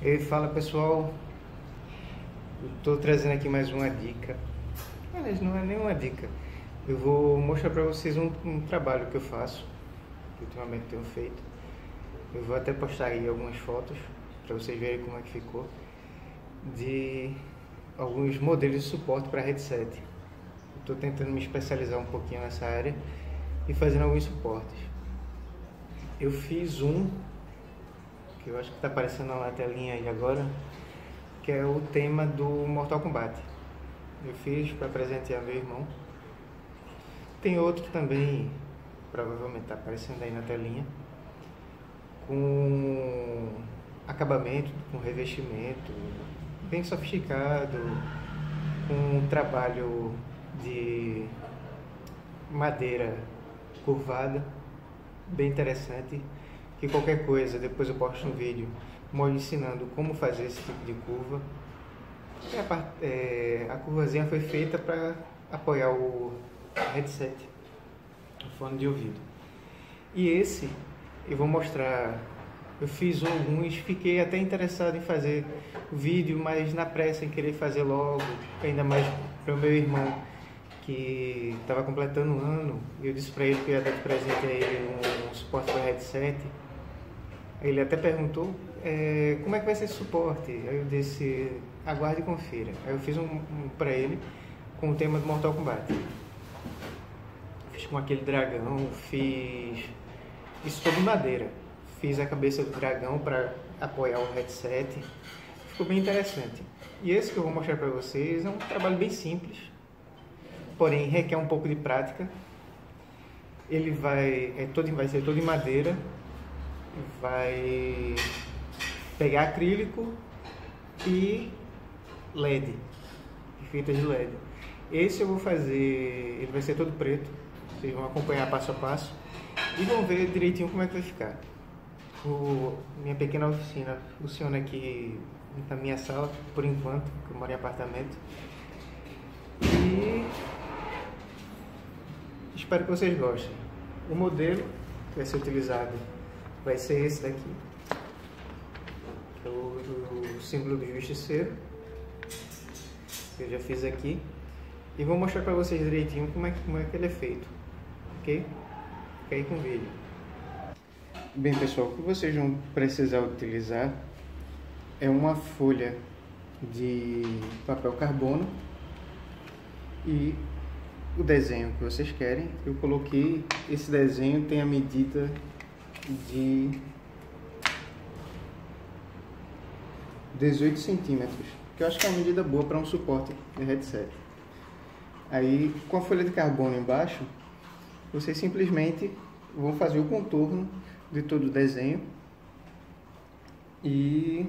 E fala pessoal, eu estou trazendo aqui mais uma dica. Aliás, não é nenhuma dica. Eu vou mostrar para vocês um trabalho que eu faço, que ultimamente tenho feito. Eu vou até postar aí algumas fotos para vocês verem como é que ficou, de alguns modelos de suporte para headset. Estou tentando me especializar um pouquinho nessa área e fazendo alguns suportes. Eu fiz um que eu acho que está aparecendo na telinha aí agora, que é o tema do Mortal Kombat. Eu fiz para presentear meu irmão. Tem outro também, provavelmente está aparecendo aí na telinha, com acabamento, com revestimento bem sofisticado, com um trabalho de madeira curvada, bem interessante, que qualquer coisa depois eu posto um vídeo ensinando como fazer esse tipo de curva. A curvazinha foi feita para apoiar o headset, o fone de ouvido. E esse eu vou mostrar. Eu fiz alguns, fiquei até interessado em fazer o vídeo, mas na pressa, em querer fazer logo, ainda mais para o meu irmão que estava completando um ano. Eu disse para ele que eu ia dar de presente a ele um suporte para headset. Ele até perguntou como é que vai ser esse suporte. Aí eu disse, aguarde e confira. Aí eu fiz um para ele com o tema do Mortal Kombat. Fiz com aquele dragão, fiz isso todo em madeira. Fiz a cabeça do dragão para apoiar o headset. Ficou bem interessante. E esse que eu vou mostrar para vocês é um trabalho bem simples, porém requer um pouco de prática. Ele vai ser todo em madeira. Vai pegar acrílico e LED, fitas de LED. Esse eu vou fazer, ele vai ser todo preto. Vocês vão acompanhar passo a passo e vão ver direitinho como é que vai ficar. Minha pequena oficina funciona aqui na minha sala, por enquanto, que eu moro em apartamento. E espero que vocês gostem. O modelo que vai ser utilizado vai ser esse daqui, que é o símbolo do justiceiro, que eu já fiz aqui. E vou mostrar para vocês direitinho como é que ele é feito, ok? Fica aí com o vídeo. Bem pessoal, o que vocês vão precisar utilizar é uma folha de papel carbono e o desenho que vocês querem. Eu coloquei, esse desenho tem a medida de 18 centímetros, que eu acho que é uma medida boa para um suporte de headset. Aí, com a folha de carbono embaixo, vocês simplesmente vão fazer o contorno de todo o desenho e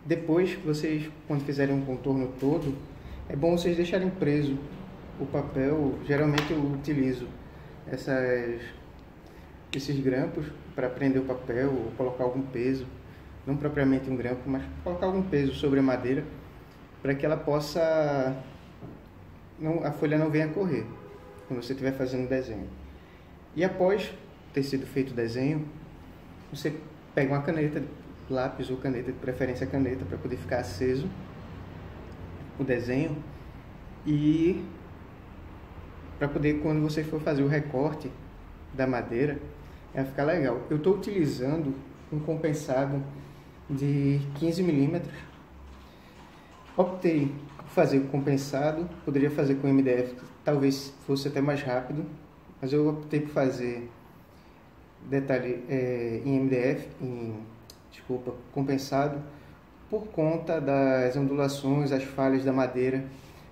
depois, vocês, quando fizerem um contorno todo, é bom vocês deixarem preso o papel. Geralmente eu utilizo esses grampos para prender o papel ou colocar algum peso, não propriamente um grampo, mas colocar algum peso sobre a madeira para que ela possa, a folha não venha correr quando você estiver fazendo o desenho. E após ter sido feito o desenho, você pega uma caneta, lápis ou caneta, de preferência caneta, para poder ficar aceso o desenho e para poder, quando você for fazer o recorte da madeira, vai ficar legal. Eu estou utilizando um compensado de 15 milímetros. Optei por fazer o compensado, poderia fazer com MDF, talvez fosse até mais rápido, mas eu optei por fazer em MDF, compensado, por conta das ondulações, as falhas da madeira,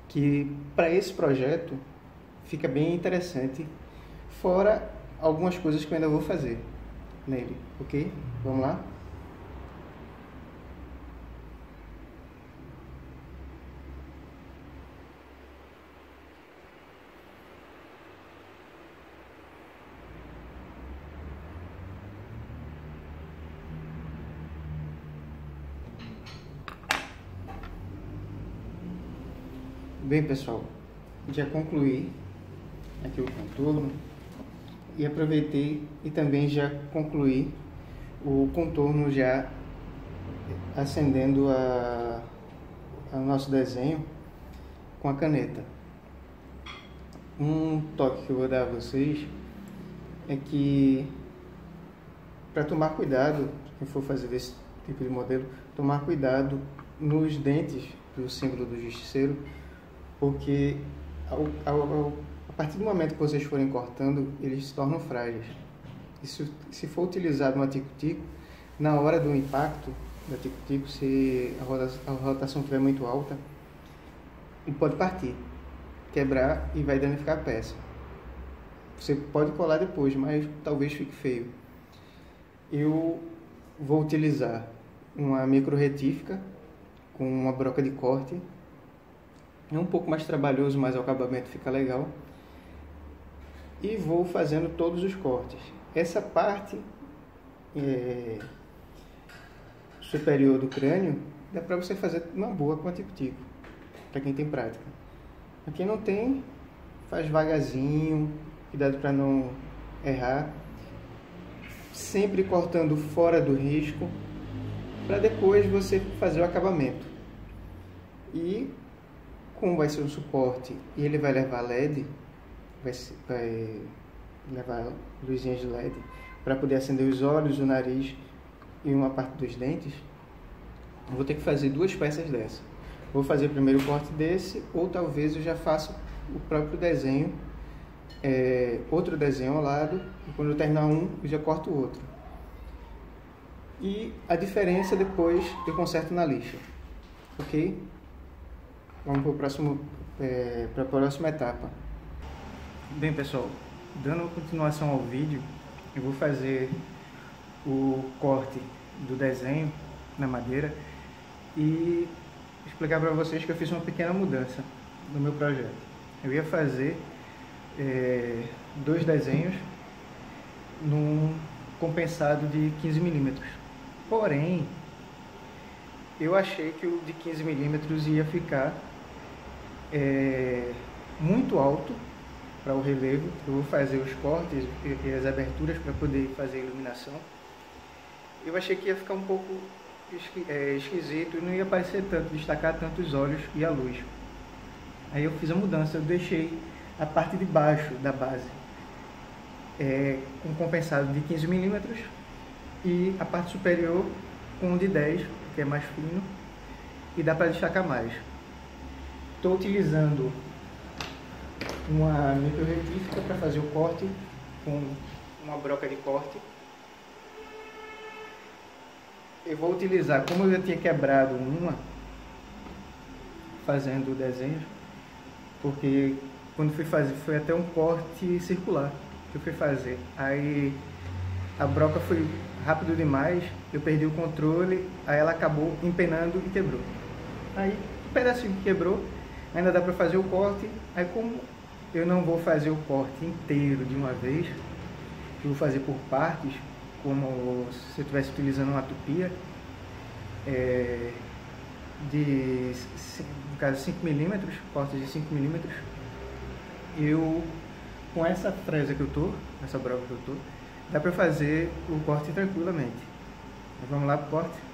que para esse projeto fica bem interessante, fora algumas coisas que eu ainda vou fazer nele, ok? Vamos lá? Bem pessoal, já concluí aqui o contorno e aproveitei e também já concluí o contorno já acendendo o nosso desenho com a caneta. Um toque que eu vou dar a vocês é que, para tomar cuidado, quem for fazer desse tipo de modelo, tomar cuidado nos dentes do símbolo do justiceiro, porque a partir do momento que vocês forem cortando, eles se tornam frágeis. E se for utilizado uma tico-tico, na hora do impacto da tico-tico, se a rotação estiver muito alta, ele pode partir, quebrar e vai danificar a peça. Você pode colar depois, mas talvez fique feio. Eu vou utilizar uma micro retífica com uma broca de corte. É um pouco mais trabalhoso, mas o acabamento fica legal. E vou fazendo todos os cortes. Essa parte superior do crânio dá para você fazer uma boa com a tico-tico, para quem tem prática. Para quem não tem, faz vagarzinho, cuidado para não errar, sempre cortando fora do risco, para depois você fazer o acabamento. E como vai ser um suporte e ele vai levar LED, vai levar luzinhas de LED para poder acender os olhos, o nariz e uma parte dos dentes, eu vou ter que fazer 2 peças dessa. Vou fazer primeiro o corte desse, ou talvez eu já faça o próprio desenho, outro desenho ao lado, e quando eu terminar um, eu já corto o outro. E a diferença depois eu conserto na lixa, ok? Vamos para a próxima etapa. Bem, pessoal, dando continuação ao vídeo, eu vou fazer o corte do desenho na madeira e explicar para vocês que eu fiz uma pequena mudança no meu projeto. Eu ia fazer 2 desenhos num compensado de 15 mm. Porém, eu achei que o de 15 mm ia ficar muito alto para o relevo. Eu vou fazer os cortes e as aberturas para poder fazer a iluminação. Eu achei que ia ficar um pouco esquisito e não ia parecer tanto, destacar tanto os olhos e a luz. Aí eu fiz a mudança, eu deixei a parte de baixo da base com compensado de 15 mm e a parte superior com um de 10, que é mais fino e dá para destacar mais. Estou utilizando uma micro retífica para fazer o corte com uma broca de corte. Eu vou utilizar, como eu já tinha quebrado uma fazendo o desenho, porque quando fui fazer foi até um corte circular que eu fui fazer. Aí a broca foi rápido demais, eu perdi o controle, aí ela acabou empenando e quebrou. Aí um pedacinho que quebrou, ainda dá para fazer o corte. Aí como eu não vou fazer o corte inteiro de uma vez, eu vou fazer por partes, como se eu estivesse utilizando uma tupia no caso 5 mm, cortes de 5 mm. Eu, com essa fresa que eu tô, essa broca que eu tô, dá para fazer o corte tranquilamente. Então, vamos lá pro corte.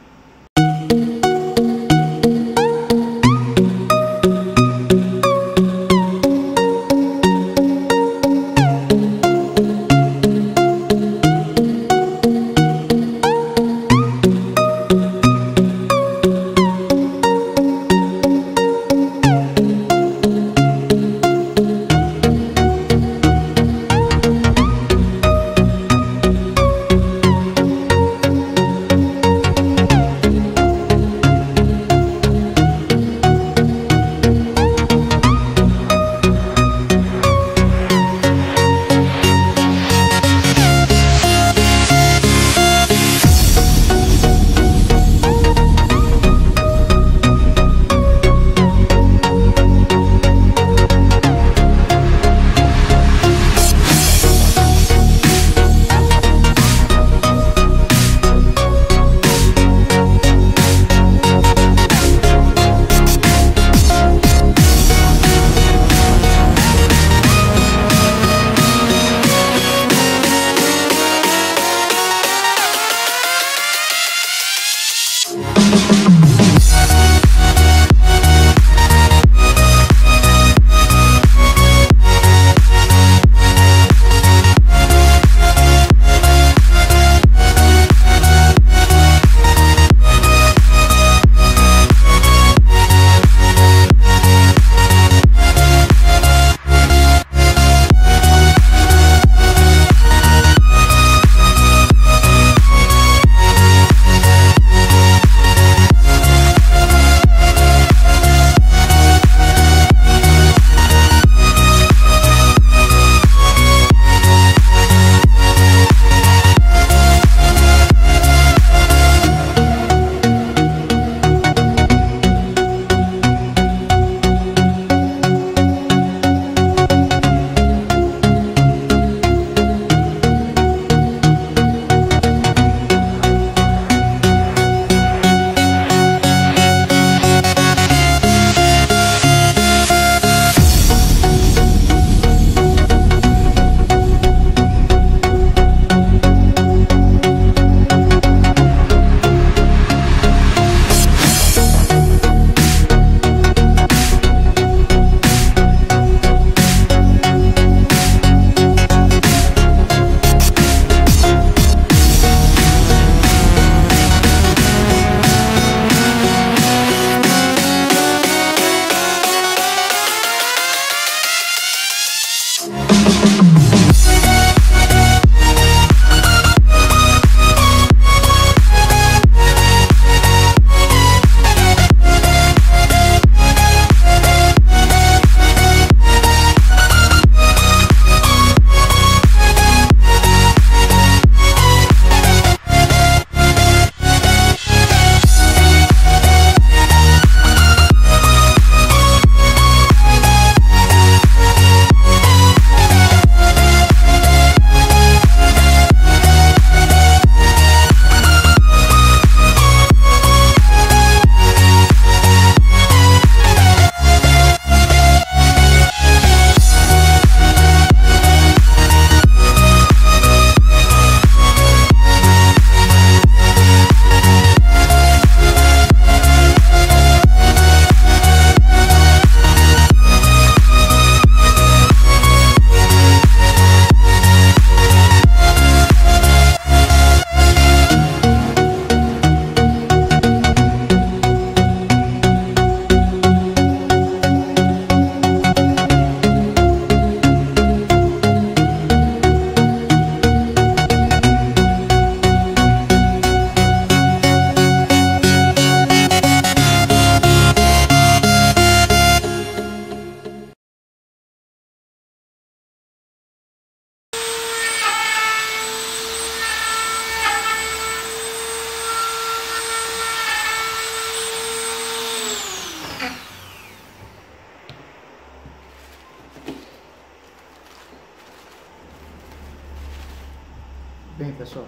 pessoal,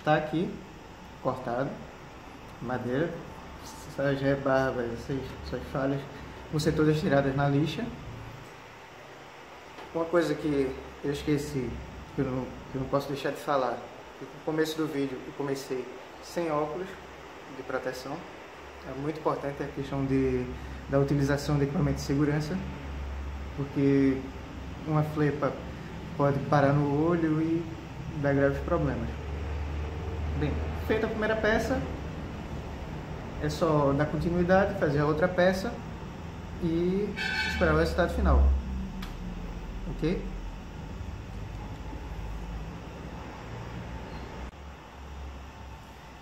tá aqui cortado, madeira, essas rebarbas, essas falhas vão ser todas tiradas na lixa. Uma coisa que eu esqueci, que eu não posso deixar de falar, que no começo do vídeo eu comecei sem óculos de proteção. É muito importante a questão da utilização de equipamento de segurança, porque uma flepa pode parar no olho e dar graves problemas. Bem, feita a primeira peça, é só dar continuidade, fazer a outra peça e esperar o resultado final. Ok?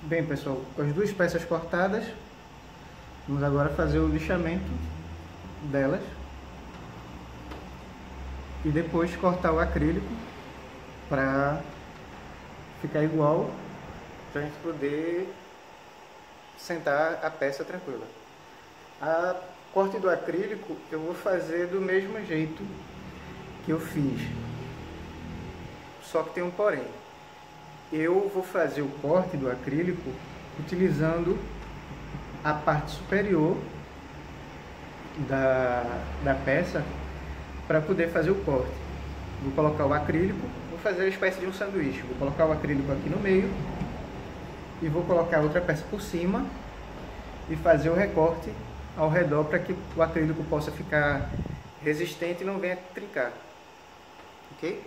Bem, pessoal, com as duas peças cortadas, vamos agora fazer o lixamento delas e depois cortar o acrílico para ficar igual, para a gente poder sentar a peça tranquila. A corte do acrílico eu vou fazer do mesmo jeito que eu fiz, só que tem um porém. Eu vou fazer o corte do acrílico utilizando a parte superior da peça para poder fazer o corte. Vou colocar o acrílico, vou fazer a espécie de um sanduíche. Vou colocar o acrílico aqui no meio e vou colocar outra peça por cima e fazer o recorte ao redor para que o acrílico possa ficar resistente e não venha trincar. Ok?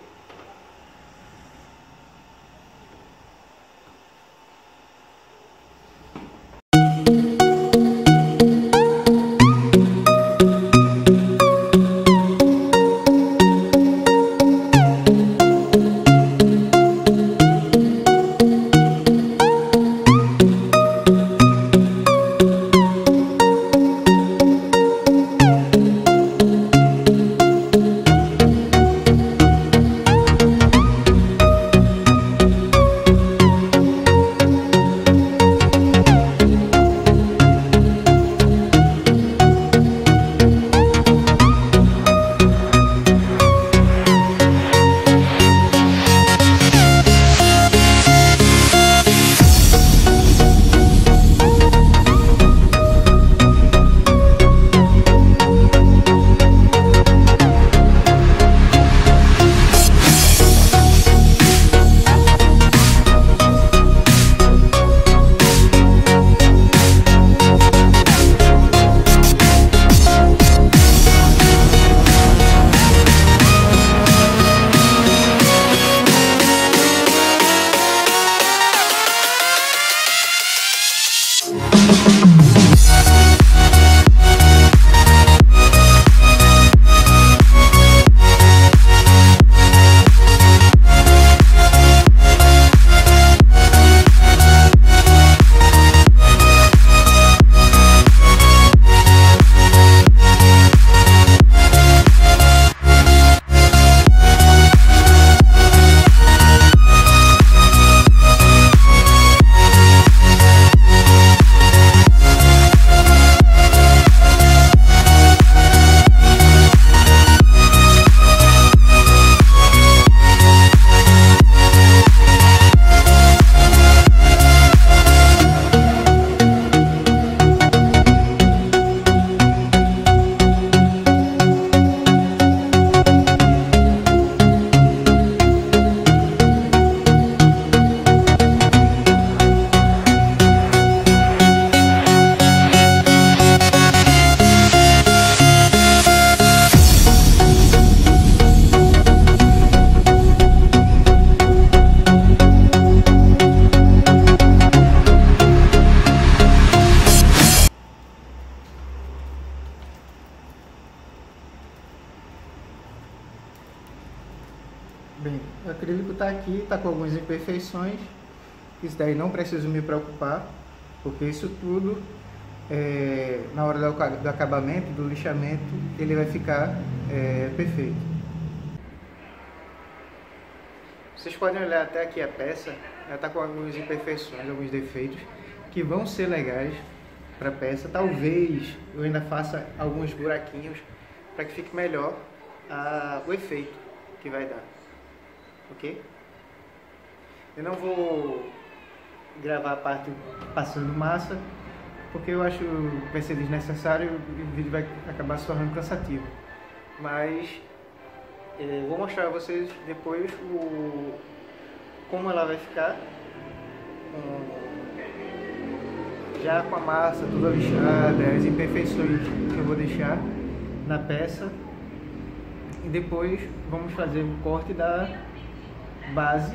Bem, o acrílico está aqui, está com algumas imperfeições. Isso daí não preciso me preocupar, porque isso tudo, na hora do acabamento, do lixamento, ele vai ficar perfeito. Vocês podem olhar até aqui a peça, ela está com algumas imperfeições, alguns defeitos, que vão ser legais para a peça. Talvez eu ainda faça alguns buraquinhos para que fique melhor o efeito que vai dar. Ok? Eu não vou gravar a parte passando massa, porque eu acho que vai ser desnecessário e o vídeo vai acabar se tornando cansativo. Mas vou mostrar a vocês depois como ela vai ficar, já com a massa toda lixada, as imperfeições que eu vou deixar na peça. E depois vamos fazer o corte da base,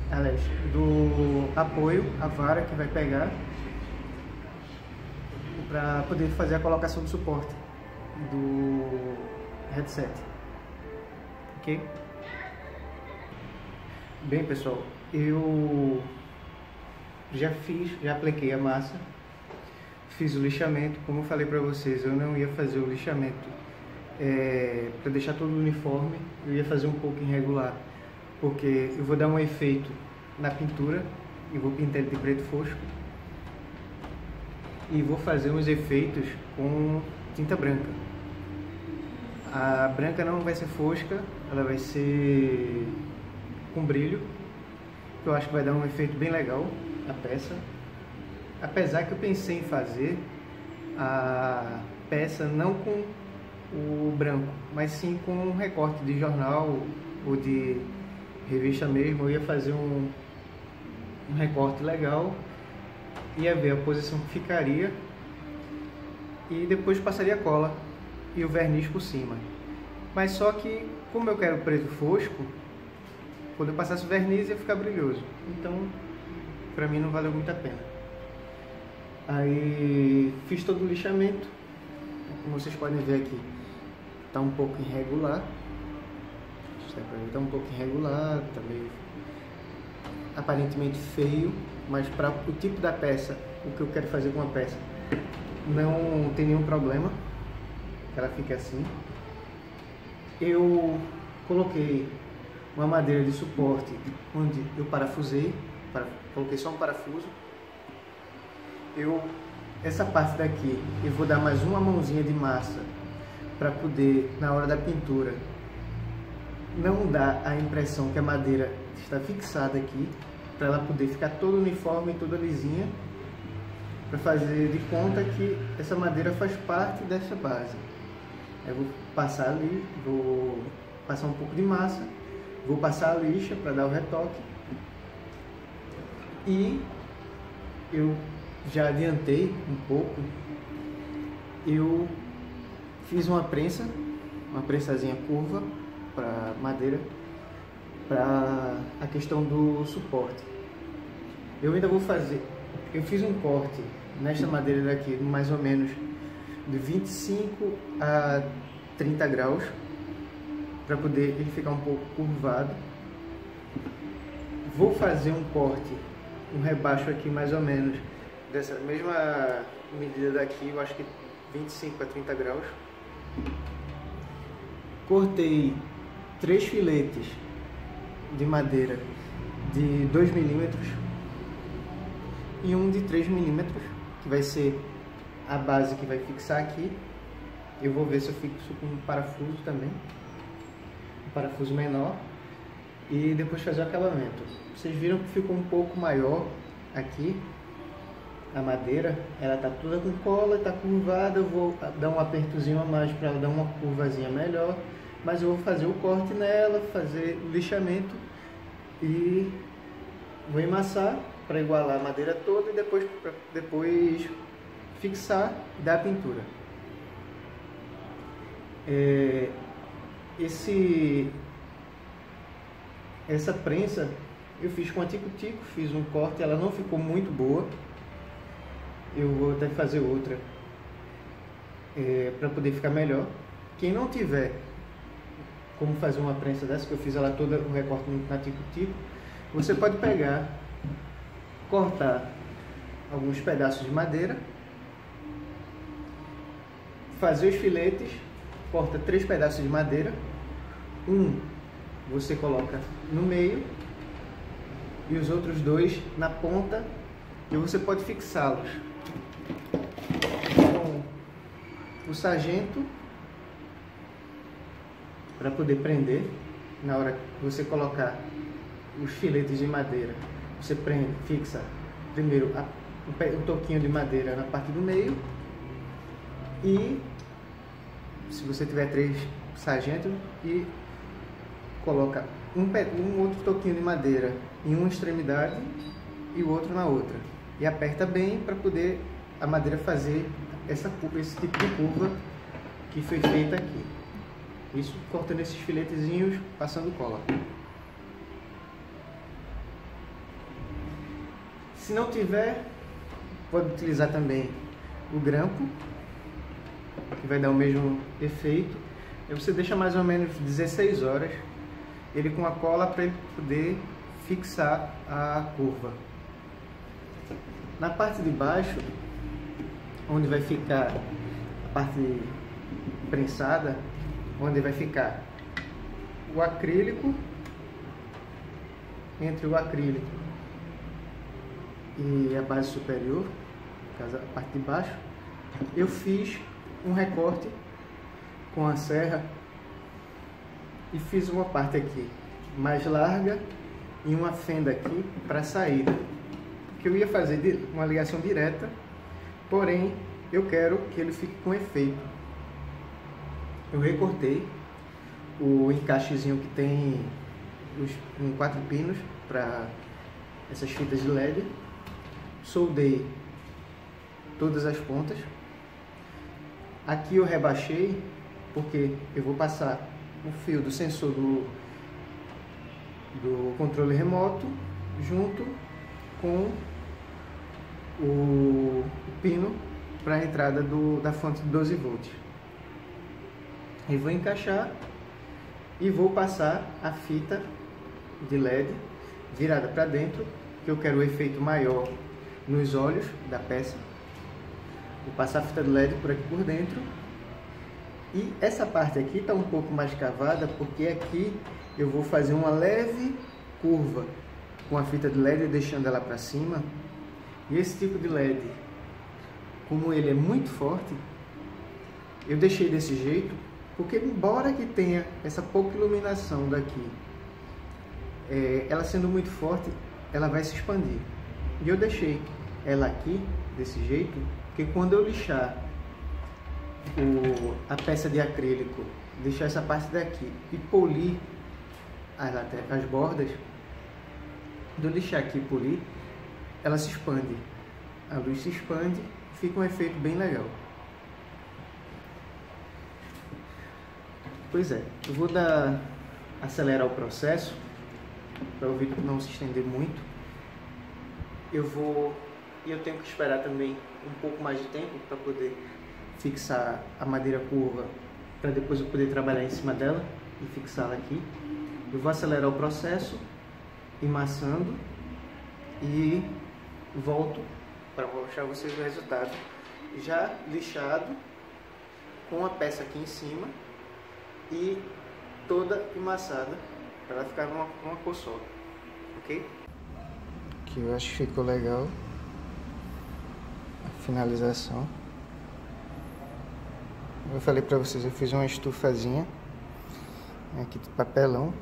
aliás, do apoio, a vara que vai pegar, para poder fazer a colocação do suporte do headset. Ok? Bem, pessoal, eu já apliquei a massa, fiz o lixamento. Como eu falei para vocês, eu não ia fazer o lixamento para deixar todo uniforme, eu ia fazer um pouco irregular, porque eu vou dar um efeito na pintura e vou pintar ele de preto fosco e vou fazer uns efeitos com tinta branca. A branca não vai ser fosca, ela vai ser com brilho, que eu acho que vai dar um efeito bem legal na peça. Apesar que eu pensei em fazer a peça não com o branco, mas sim com um recorte de jornal ou de revista mesmo. Eu ia fazer um recorte legal, ia ver a posição que ficaria e depois passaria a cola e o verniz por cima. Mas só que, como eu quero preto fosco, quando eu passasse o verniz ia ficar brilhoso, então pra mim não valeu muito a pena. Aí fiz todo o lixamento, como vocês podem ver aqui, tá um pouco irregular, tá um pouco irregular, tá meio aparentemente feio, mas para o tipo da peça, o que eu quero fazer com a peça, não tem nenhum problema, ela fica assim. Eu coloquei uma madeira de suporte onde eu parafusei, coloquei só um parafuso. Essa parte daqui eu vou dar mais uma mãozinha de massa para poder, na hora da pintura, não dar a impressão que a madeira está fixada aqui, para ela poder ficar toda uniforme, toda lisinha, para fazer de conta que essa madeira faz parte dessa base. Eu vou passar ali, vou passar um pouco de massa, vou passar a lixa para dar o retoque, e eu já adiantei um pouco, eu fiz uma prensazinha curva para madeira, para a questão do suporte. Eu ainda vou fazer, eu fiz um corte nesta madeira daqui, mais ou menos de 25 a 30 graus, para poder ele ficar um pouco curvado. Vou fazer um corte, um rebaixo aqui mais ou menos dessa mesma medida daqui, eu acho que 25 a 30 graus. Cortei 3 filetes de madeira de 2 milímetros e um de 3 milímetros, que vai ser a base que vai fixar aqui. Eu vou ver se eu fixo com um parafuso também, um parafuso menor, e depois fazer o acabamento. Vocês viram que ficou um pouco maior aqui a madeira, ela tá toda com cola, tá curvada. Eu vou dar um apertozinho a mais para ela dar uma curvazinha melhor, mas eu vou fazer o corte nela, fazer o lixamento e vou emassar para igualar a madeira toda e depois fixar e dar a pintura. Essa prensa eu fiz com a tico-tico, fiz um corte, ela não ficou muito boa. Eu vou até fazer outra para poder ficar melhor. Quem não tiver como fazer uma prensa dessa, que eu fiz ela toda, o recorte na tico-tico, você pode pegar, cortar alguns pedaços de madeira, fazer os filetes, corta 3 pedaços de madeira, um você coloca no meio e os outros 2 na ponta, e você pode fixá-los com o sargento para poder prender na hora que você colocar os filetes de madeira. Você fixa primeiro um toquinho de madeira na parte do meio e, se você tiver 3 sargentos, e coloca um outro toquinho de madeira em uma extremidade e o outro na outra, e aperta bem para poder a madeira fazer esse tipo de curva que foi feita aqui. Isso cortando esses filetezinhos, passando cola. Se não tiver, pode utilizar também o grampo, que vai dar o mesmo efeito. E você deixa mais ou menos 16 horas ele com a cola para ele poder fixar a curva. Na parte de baixo, onde vai ficar a parte prensada, onde vai ficar o acrílico, entre o acrílico e a base superior, a parte de baixo, eu fiz um recorte com a serra e fiz uma parte aqui mais larga e uma fenda aqui para saída, que eu ia fazer uma ligação direta, porém eu quero que ele fique com efeito. Eu recortei o encaixezinho que tem em 4 pinos para essas fitas de LED, soldei todas as pontas. Aqui eu rebaixei porque eu vou passar o fio do sensor do controle remoto junto com o pino para a entrada da fonte de 12 volts. E vou encaixar e vou passar a fita de LED virada para dentro, que eu quero o efeito maior nos olhos da peça. Vou passar a fita de LED por aqui por dentro. E essa parte aqui está um pouco mais cavada, porque aqui eu vou fazer uma leve curva com a fita de LED, deixando ela para cima. E esse tipo de LED, como ele é muito forte, eu deixei desse jeito, porque embora que tenha essa pouca iluminação daqui, ela sendo muito forte, ela vai se expandir. E eu deixei ela aqui desse jeito, porque quando eu lixar a peça de acrílico, deixar essa parte daqui e polir as bordas, quando eu lixar aqui e polir, ela se expande, a luz se expande, fica um efeito bem legal. Pois é, eu vou acelerar o processo para o vídeo não se estender muito. Eu tenho que esperar também um pouco mais de tempo para poder fixar a madeira curva, para depois eu poder trabalhar em cima dela e fixá-la aqui. Eu vou acelerar o processo, emassando, e volto para mostrar a vocês o resultado já lixado, com a peça aqui em cima e toda emassada, para ela ficar uma cor só, ok? Aqui eu acho que ficou legal a finalização. Eu falei para vocês, eu fiz uma estufazinha aqui de papelão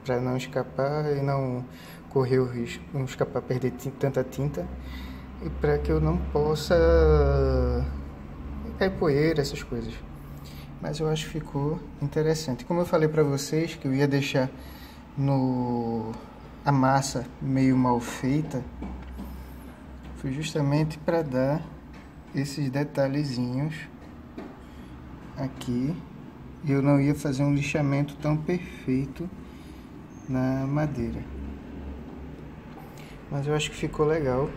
para não escapar e não correr o risco, não escapar, perder tanta tinta, e para que eu não possa cair poeira, essas coisas. Mas eu acho que ficou interessante. Como eu falei para vocês que eu ia deixar a massa meio mal feita, foi justamente para dar esses detalhezinhos aqui. Eu não ia fazer um lixamento tão perfeito na madeira, mas eu acho que ficou legal.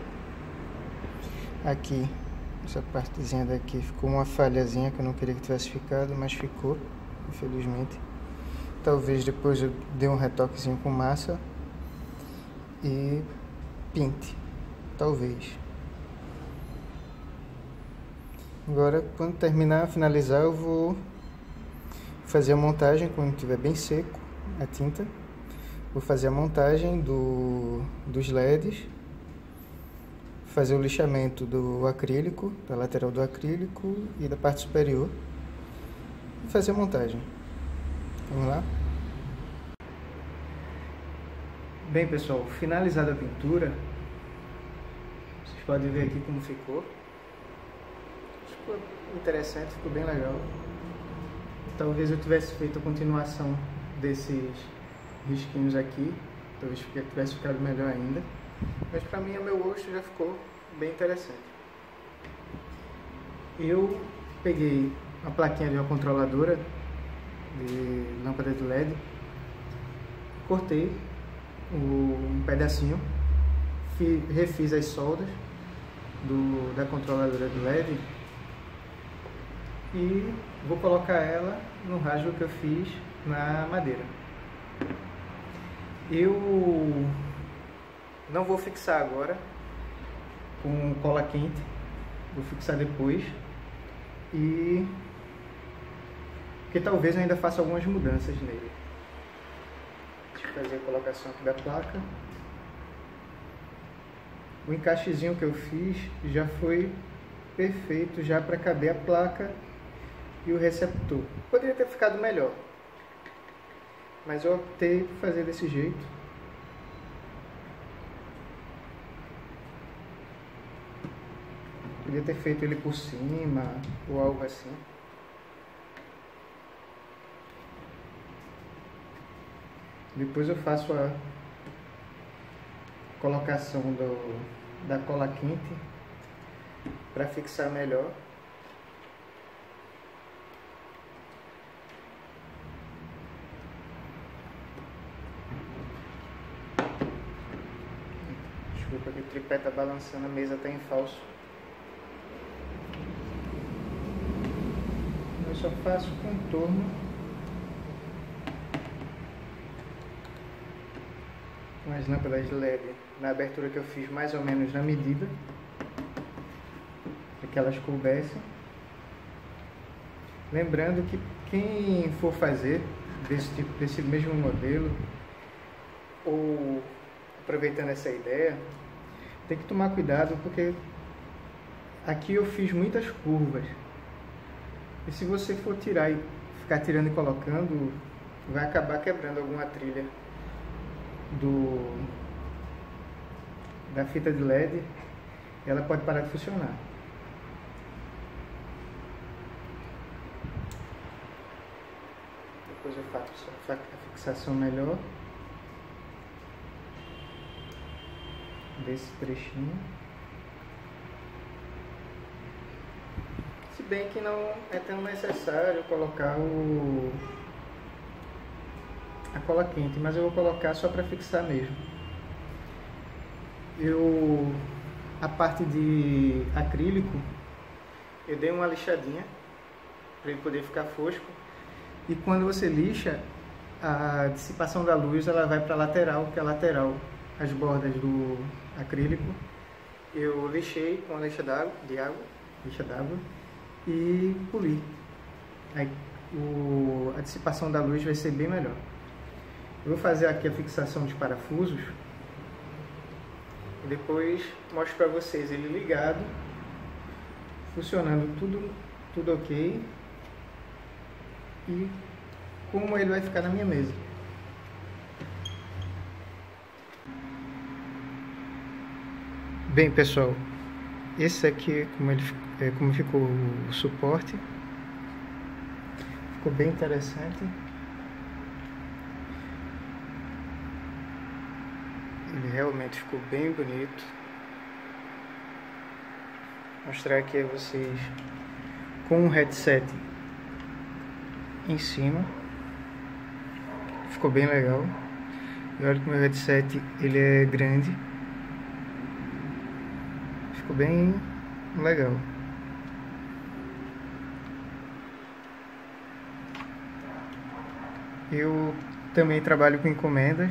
Aqui, essa partezinha daqui ficou uma falhazinha que eu não queria que tivesse ficado, mas ficou, infelizmente. Talvez depois eu dê um retoquezinho com massa e pinte, talvez. Agora, quando terminar, finalizar, eu vou fazer a montagem quando estiver bem seco a tinta. Vou fazer a montagem dos LEDs, fazer o lixamento do acrílico, da lateral do acrílico e da parte superior, e fazer a montagem. Vamos lá? Bem, pessoal, finalizada a pintura, vocês podem ver aqui como ficou. Ficou interessante, ficou bem legal. Talvez eu tivesse feito a continuação desses risquinhos aqui, talvez tivesse ficado melhor ainda. Mas para mim, ao meu gosto, já ficou bem interessante. Eu peguei a plaquinha de uma controladora de lâmpada de LED, cortei um pedacinho, refiz as soldas da controladora de LED e vou colocar ela no rasgo que eu fiz na madeira. Eu não vou fixar agora com cola quente, vou fixar depois, e porque talvez eu ainda faça algumas mudanças nele. Deixa eu fazer a colocação aqui da placa. O encaixezinho que eu fiz já foi perfeito já para caber a placa e o receptor. Poderia ter ficado melhor, mas eu optei por fazer desse jeito. Podia ter feito ele por cima ou algo assim. Depois eu faço a colocação da cola quente para fixar melhor. Desculpa que o tripé está balançando, a mesa está em falso. Eu só faço contorno com as lâmpadas de LED na abertura que eu fiz mais ou menos na medida para que elas coubessem. Lembrando que quem for fazer desse mesmo modelo, ou aproveitando essa ideia, tem que tomar cuidado, porque aqui eu fiz muitas curvas. E se você for tirar e ficar tirando e colocando, vai acabar quebrando alguma trilha da fita de LED, e ela pode parar de funcionar. Depois eu faço a fixação melhor desse trechinho. Se bem que não é tão necessário colocar a cola quente, mas eu vou colocar só para fixar mesmo. A parte de acrílico, eu dei uma lixadinha para ele poder ficar fosco, e quando você lixa, a dissipação da luz ela vai para a lateral, que é a lateral, as bordas do acrílico. Eu lixei com a lixa d'água e poli. Aí a dissipação da luz vai ser bem melhor. Eu vou fazer aqui a fixação dos parafusos e depois mostro para vocês ele ligado, funcionando tudo ok, e como ele vai ficar na minha mesa. Bem, pessoal, esse aqui como ficou o suporte. Ficou bem interessante. Ele realmente ficou bem bonito. Vou mostrar aqui a vocês com um headset em cima. Ficou bem legal. E olha que o meu headset ele é grande. Ficou bem legal. Eu também trabalho com encomendas.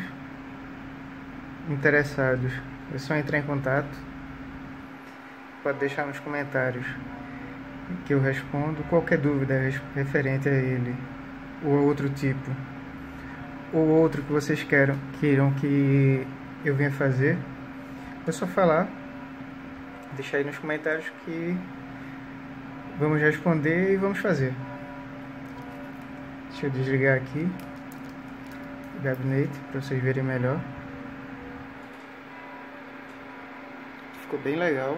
Interessados, é só entrar em contato. Pode deixar nos comentários que eu respondo. Qualquer dúvida referente a ele ou a outro tipo, ou outro que vocês queiram que eu venha fazer, é só falar, deixar aí nos comentários que vamos responder e vamos fazer. Deixa eu desligar aqui o gabinete para vocês verem melhor. ficou bem legal.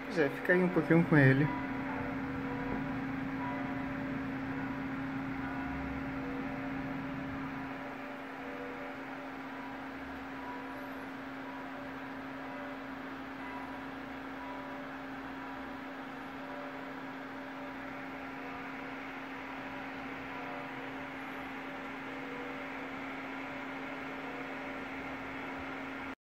Pois é, fica aí um pouquinho com ele.